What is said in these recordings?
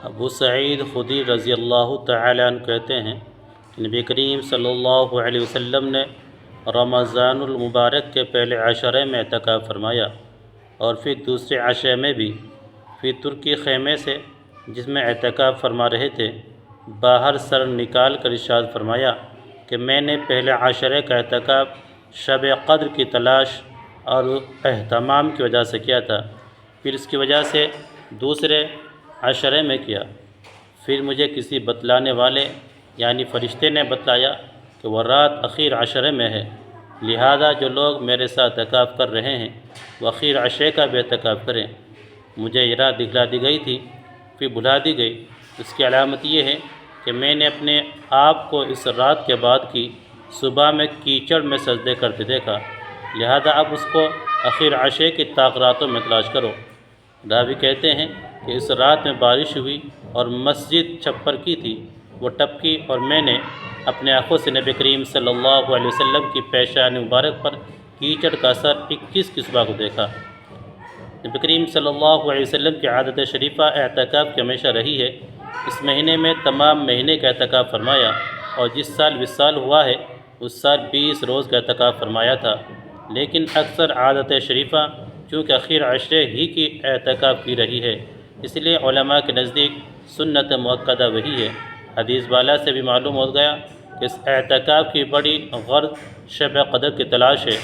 ابو سعید خدری رضی اللہ تعالیٰ عنہ کہتے ہیں کہ نبی کریم صلی اللہ علیہ وسلم نے رمضان المبارک کے پہلے عشرے میں اعتکاف فرمایا اور پھر دوسرے عشرے میں بھی۔ پھر ترکی خیمے سے جس میں اعتکاف فرما رہے تھے باہر سر نکال کر ارشاد فرمایا کہ میں نے پہلے عشرے کا اعتکاف شب قدر کی تلاش اور اہتمام کی وجہ سے کیا تھا، پھر اس کی وجہ سے دوسرے عشرے میں کیا۔ پھر مجھے کسی بتلانے والے یعنی فرشتے نے بتلایا کہ وہ رات اخیر عشرے میں ہے، لہذا جو لوگ میرے ساتھ اعتکاف کر رہے ہیں وہ اخیر عشرے کا بھی اعتکاف کریں۔ مجھے یہ رات دکھلا دی گئی تھی پھر بھلا دی گئی، اس کی علامت یہ ہے کہ میں نے اپنے آپ کو اس رات کے بعد کی صبح میں کیچڑ میں سجدے کرتے دیکھا، لہذا اب اس کو اخیر عشرے کی راتوں میں تلاش کرو۔ راوی کہتے ہیں کہ اس رات میں بارش ہوئی اور مسجد چھپر کی تھی، وہ ٹپکی اور میں نے اپنے آنکھوں سے نبی کریم صلی اللہ علیہ وسلم کی پیشانی مبارک پر کیچڑ کا اثر 21 کی صبح کو دیکھا۔ نبی کریم صلی اللہ علیہ وسلم کی عادت شریفہ اعتکاف کی ہمیشہ رہی ہے۔ اس مہینے میں تمام مہینے کا اعتکاف فرمایا اور جس سال وصال ہوا ہے اس سال 20 روز کا اعتکاف فرمایا تھا، لیکن اکثر عادت شریفہ چونکہ اخیر عشرے ہی کی اعتکاف کی رہی ہے، اس لیے علماء کے نزدیک سنت مؤکدہ وہی ہے۔ حدیث والا سے بھی معلوم ہو گیا کہ اس اعتکاف کی بڑی غرض شب قدر کی تلاش ہے،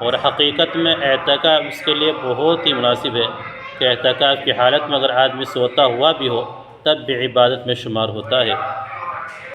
اور حقیقت میں اعتکاف اس کے لیے بہت ہی مناسب ہے کہ اعتکاف کی حالت میں اگر آدمی سوتا ہوا بھی ہو تب بھی عبادت میں شمار ہوتا ہے۔